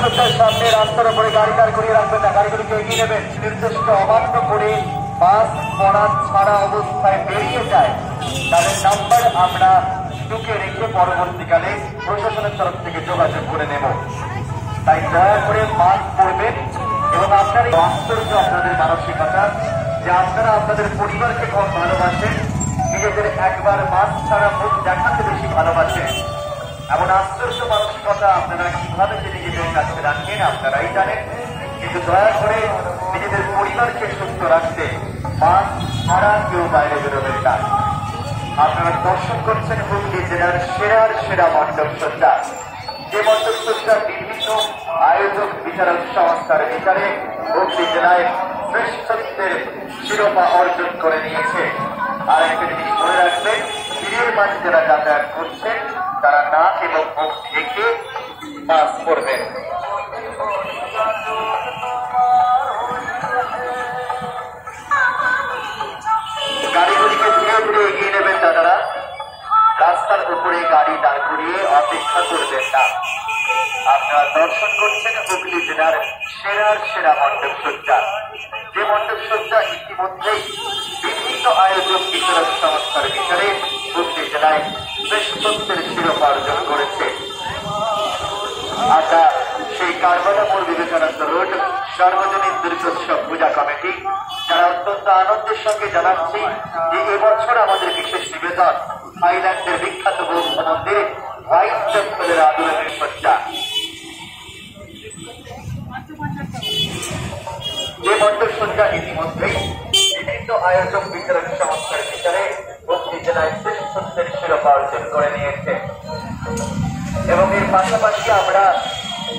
মণ্ডপসজ্জার সামনে রাস্তার উপরে গাড়ি দাঁড় করিয়ে রাখবেন না, গাড়িগুলিকে এগিয়ে নেবেন। নির্দিষ্ট অমান্য করে মাস্ক পরা ছাড়া অবস্থায় বেরিয়ে যায় তাদের নাম্বার আমরা টুকে রেখে পরবর্তীকালে প্রশাসনের তরফ থেকে যোগাযোগ করে নেব। তাই দয়া করে মাস্ক পরবেন এবং আপনার আশ্চর্য আপনাদের মানসিকতা যে আপনারা আপনাদের পরিবারকে কম ভালোবাসেন, নিজেদের একবার মাস্ক ছাড়া মুখ দেখাতে বেশি ভালোবাসেন। এমন আশ্চর্য মানসিকতা আপনারা কিভাবে যে নিজেদের কাছে রাখেন আপনারাই জানেন। কিন্তু দয়া করে নিজেদের পরিবারকে সুস্থ রাখতে মাস্ক ছাড়া কেউ বাইরে বেরোবেন না। আপনারা দর্শন করছেন হুগলি জেলার সেরা মণ্ডপসজ্জা, যে মণ্ডপসজ্জা বিভিন্ন আয়োজক বিচারক সংস্থার বিচারে হুগলি জেলায় শ্রেষ্ঠত্বের শিরোপা অর্জন করে নিয়েছে। আর একটা জিনিস মনে রাখবেন, ভিড়ের মাঝে যারা যাতায়াত করছেন তারা নাক এবং মুখ ঢেকে মাস্ক পরবেন। গাড়িগুলিকে ধীরে ধীরে এগিয়ে নেবেন দাদারা, রাস্তার উপরে গাড়ি দাঁড় করিয়ে অপেক্ষা করবেন না। আপনারা দর্শন করছেন হুগলি জেলার সেরা মণ্ডপসজ্জা, যে মণ্ডপসজ্জা ইতিমধ্যেই বিভিন্ন আয়োজক বিচারক সংস্থার বিচারে হুগলি জেলায় শ্রেষ্ঠত্বের শিরোপা অর্জন করেছে। আমরা সেই কারবালা মোড় বিবেকানন্দ রোড সর্বজনীন দুর্গোৎসব পূজা কমিটি যারা অত্যন্ত আনন্দের সঙ্গে জানাচ্ছি যে এবছর আমাদের বিশেষ নিবেদন থাইল্যান্ডের বিখ্যাত বৌদ্ধ মন্দিরে হোয়াইট টেম্পলের আদরের সজ্জা, যে মণ্ডপসজ্জা ইতিমধ্যেই বিভিন্ন আয়োজক বিচারক সংস্থার বিচারে হুগলি জেলায় শ্রেষ্ঠত্বের শিরোপা অর্জন করে নিয়েছে। এবং এর পাশাপাশি আমরা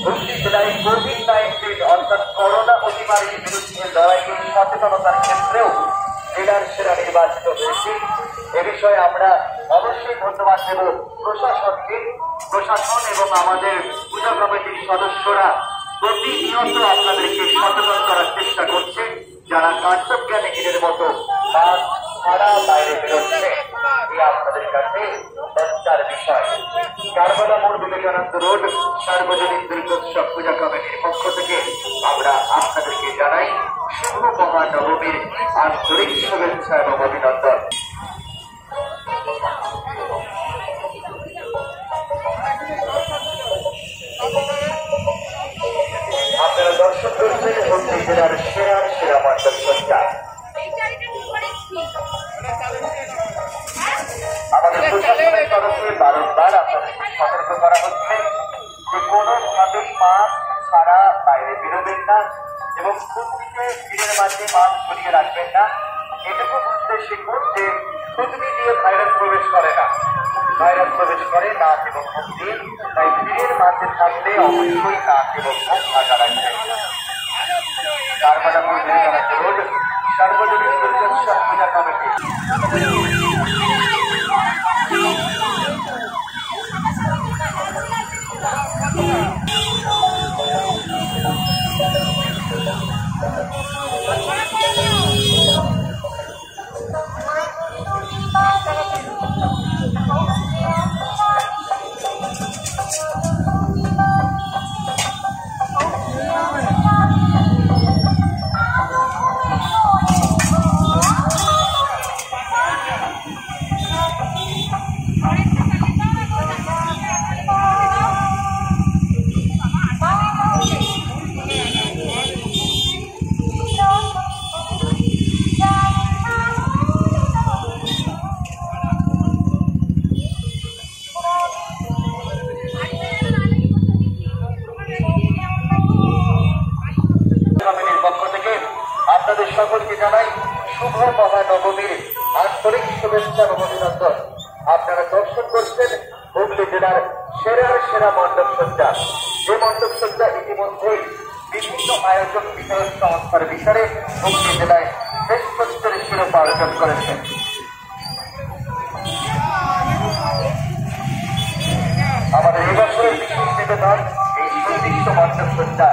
হুগলি জেলায় কোভিড-19 অর্থাৎ করোনা অতিমারীর বিরুদ্ধে লড়াইয়ে সচেতনতার ক্ষেত্রেও জেলার সেরা নির্বাচিত হয়েছি। এ বিষয়ে আমরা অবশ্যই ধন্যবাদ দেব প্রশাসনকে। প্রশাসন এবং আমাদের পূজা কমিটির সদস্যরা প্রতিনিয়ত আপনাদেরকে সচেতন করার চেষ্টা করছে। যারা কার্যজ্ঞানে এদের মতো ছাড়া বাইরে বেরোচ্ছে, আপনাদের কাছে লজ্জার বিষয়। কারবালা মোড় বিবেকানন্দ রোড সার্বজনীন দুর্গোৎসব পূজা কমিটির পক্ষ থেকে আমরা আপনাদেরকে জানাই শুভ মহানবমীর আন্তরিক শুভেচ্ছা এবং অভিনন্দন। আপনারা দর্শন করছেন হুগলি জেলার সেরা মণ্ডপসজ্জা। আমাদের প্রশাসনের তরফে বারংবার আপনাদেরকে সতর্ক করা হচ্ছে যে কোনোভাবেই মাস্ক ছাড়া বাইরে বেরোবেন না এবং খুদনিকে ভিড়ের মাঝে মাস্ক সরিয়ে রাখবেন না। এটুকু বুঝতে শিখুন যে খুদনি দিয়ে ভাইরাস প্রবেশ করে না, ভাইরাস প্রবেশ করে নাক এবং মুখ দিয়ে। তাই ভিড়ের মাঝে থাকলে অবশ্যই নাক এবং মুখ ঢাকা রাখবেন। কারবালা মোড় বিবেকানন্দ রোড সার্বজনীন দুর্গোৎসব পূজা কমিটি। আপনাদের সকলকে জানাই শুভ মহানবমীর আন্তরিক শুভেচ্ছা এবং অভিনন্দন। আপনারা দর্শন করছেন হুগলি জেলার সেরা মণ্ডপসজ্জা, যে মণ্ডপসজ্জা ইতিমধ্যেই বিভিন্ন আয়োজক বিচারক সংস্থার বিচারে হুগলি জেলায় শ্রেষ্ঠত্বের শিরোপা অর্জন করেছে। আমাদের এবছরের বিশেষ নিবেদন এই সুনির্দিষ্ট মণ্ডপসজ্জা,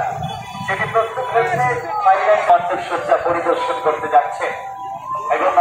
যেটি প্রস্তুত হয়েছে থাইল্যান্ড মণ্ডপসজ্জা পরিদর্শন করতে যাচ্ছে এবং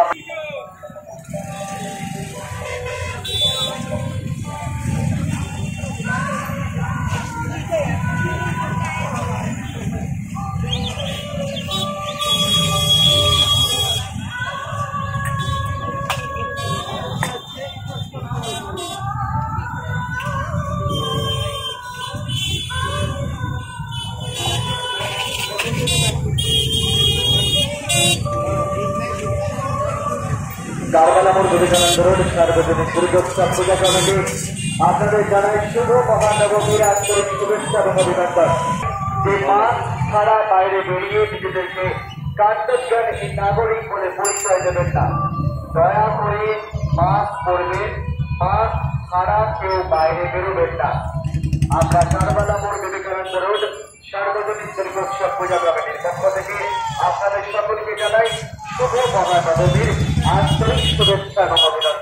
কারবালামোর বিবেকানন্দ রোড সার্বজনীন দুর্গোৎসব পূজা কমিটি আপনাদের জানাই শুভ মহানবমীর আন্তরিক শুভেচ্ছা এবং অভিনন্দন। যে মাস্ক ছাড়া বাইরে বেরিয়ে নিজেদেরকে কর্তব্যহীন নাগরিক বলে পরিচয় দেবেন না, দয়া করে মাস্ক পরবেন, মাস্ক ছাড়া কেউ বাইরে বেরোবেন না। আমরা কারবালামোর বিবেকানন্দ রোড সার্বজনীন দুর্গোৎসব পূজা কমিটির পক্ষ থেকে আপনাদের সকলকে জানাই শুভ মহানবমীর আন্তরিক শুভেচ্ছা এবং অভিনন্দন।